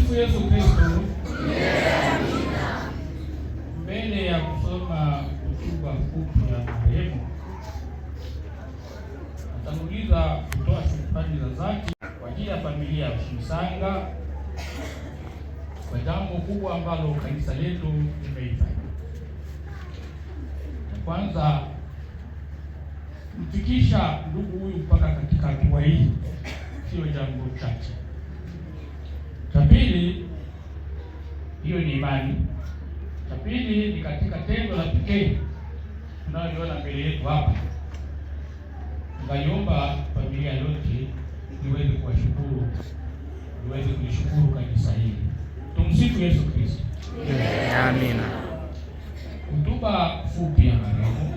Tumsifu Yesu Kristo. Mbele ya kusoma hotuba fupi ya marehemu, natanguliza kutoa shukrani za dhati kwa ajili ya familia ya Chimisanga kwa jambo kubwa ambalo kanisa letu limeifanya. Kwanza, kufikisha ndugu huyu mpaka katika hatua hii sio jambo chache. Cha pili, hiyo ni imani. Cha pili ni katika tendo la pekee tunaloona mbele yetu hapa. Tunaiomba familia yote iweze kuwashukuru, iweze kulishukuru kanisa hili. Tumsifu Yesu Kristo. Amina. Hotuba fupi ya marehemu.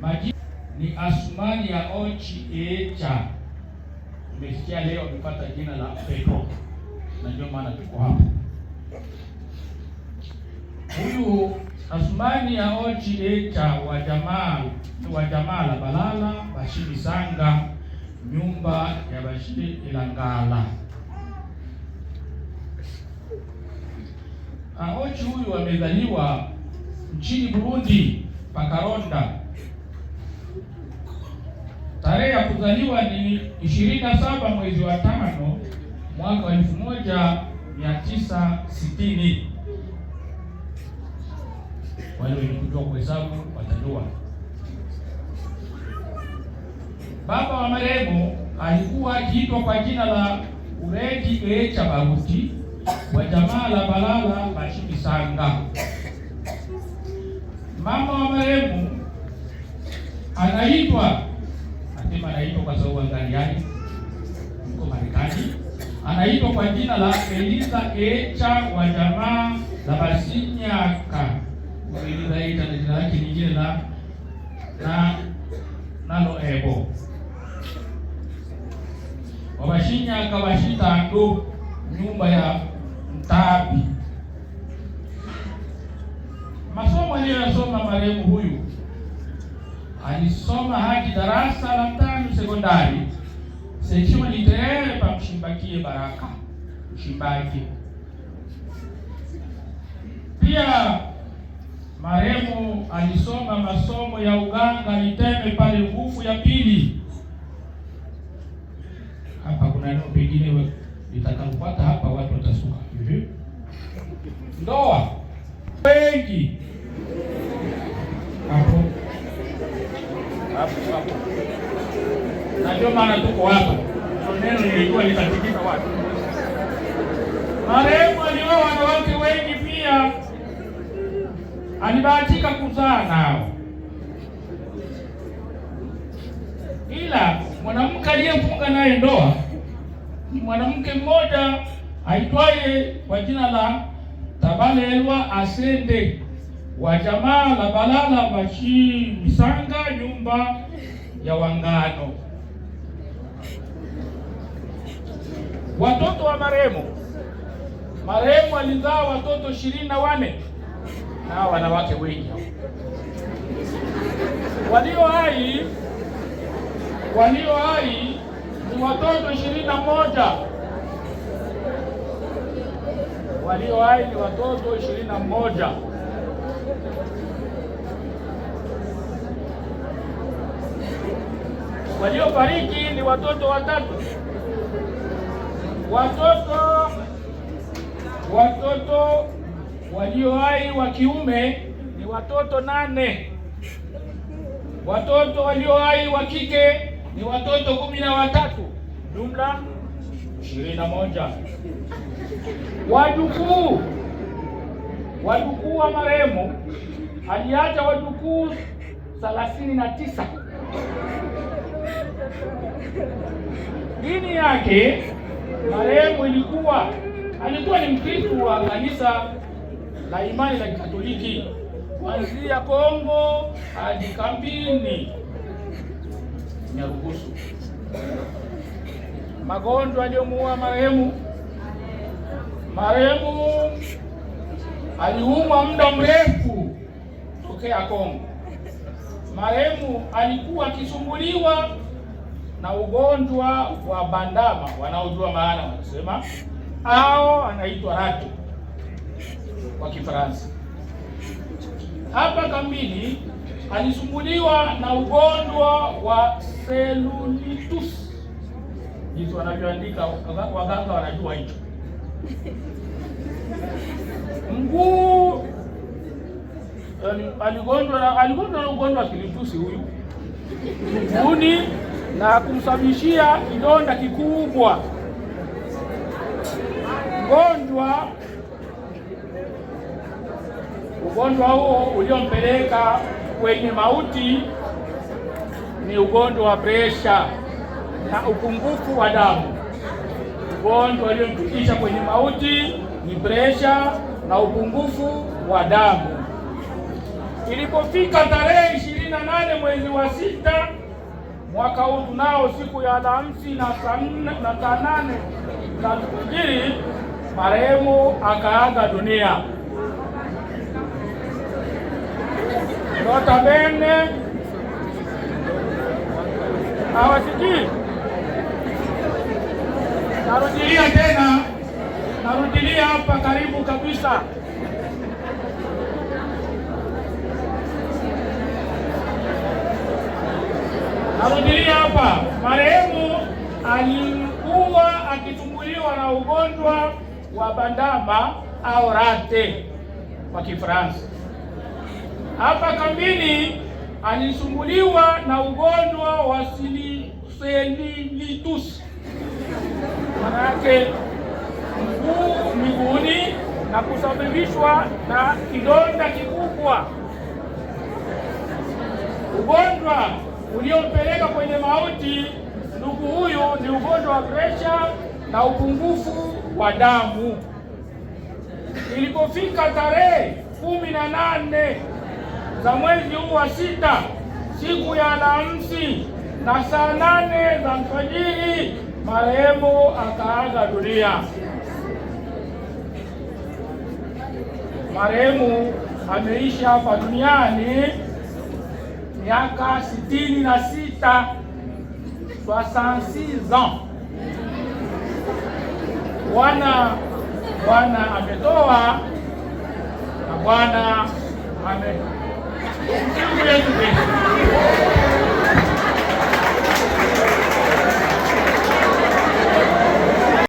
Majina ni Asumani ya Ochi Echa. Umesikia leo amepata jina la Petro, na ndio maana tuko hapa. Huyu Asumani ya Ochi Echa wa jamaa la Balala Bashimisanga, nyumba ya Bashiri Ilangala. Ochi huyu amezaliwa nchini Burundi, Pakaronda. Tarehe ya kuzaliwa ni 27 mwezi wa 5 mwaka wa 1960. Wale wenye kujua kuhesabu watajua. Baba wa marehemu alikuwa akiitwa kwa jina la Uredi Echa Baruti wa jamaa la Balala Bashimisanga. Mama wa marehemu anaitwa kwa sababu angaliani yuko Marekani, anaitwa kwa jina la Eliza Echa wa jamaa la Basinyaka. Eliza Echa na jina lake nyingine nalo Ebo Wabashinyaka Bashitando, nyumba ya Mtabi. Masomo aliyosoma marehemu huyu, alisoma hadi darasa la 5 sekondari section literaire pa Mshimbakie Baraka Mshimbaki. Pia marehemu alisoma masomo ya uganga Iteme pale Nguvu ya Pili. Hapa kuna neno pengine litakapopata hapa watu watasuka hivi. Ndoa wengi hapo. Na ndio maana tuko hapa. Neno lilikuwa litatikisa watu. Marehemu alioa wanawake wengi, pia alibahatika kuzaa nao. Ila mwanamke aliyefunga naye ndoa ni mwanamke mmoja aitwaye kwa jina la Tabalelwa Asende wa jamaa la Balala Bashimisanga, nyumba ya Wangano. Watoto wa marehemu alizaa watoto 24 na wanawake wengi. Walio hai ni watoto 21. Walio hai ni watoto 21. Waliofariki ni watoto 3. Watoto walio hai wa kiume ni watoto 8. Watoto walio hai wa kike ni watoto 13, jumla 21. Wajukuu wa marehemu aliacha wajukuu 39. Dini yake marehemu alikuwa ni Mkristo wa kanisa la imani la Katoliki kuanzia Kongo hadi kambini Nyarugusu. Magonjwa aliyomuua marehemu aliumwa muda mrefu tokea Kongo. Marehemu alikuwa akisumbuliwa na ugonjwa wa bandama, wanaojua maana wanasema, au anaitwa rate kwa Kifaransa. Hapa kambini alisumbuliwa na ugonjwa wa cellulitis. Hizo wanavyoandika waganga wanajua hicho. Mguu aligonjwa na ugonjwa wa cellulitis huyu mguuni, na kumsababishia kidonda kikubwa. Ugonjwa huo uliompeleka kwenye mauti ni ugonjwa wa presha na upungufu wa damu. Ugonjwa uliomfikisha kwenye mauti ni presha na upungufu wa damu. Ilipofika tarehe 28 mwezi wa 6 mwaka huu tunao, siku ya Alhamisi na saa 8 za alfajiri, marehemu akaaga dunia. Nota bene, hawasikii. Narudilia hapa karibu kabisa. Narudilia hapa, marehemu alikuwa akisumbuliwa na ugonjwa wa bandama au rate kwa Kifaransa. Hapa kambini alisumbuliwa na ugonjwa wa cellulitis, maana yake miguuni, na kusababishwa na kidonda kikubwa. Ugonjwa uliompeleka kwenye mauti ndugu huyu ni ugonjwa wa presha na upungufu wa damu. Ilipofika tarehe 18 za mwezi huu wa 6, siku ya Alhamisi na saa 8 za alfajiri, marehemu akaaga dunia. Marehemu ameishi hapa duniani miaka 66, 66 ans. Bwana ametoa na Bwana ame.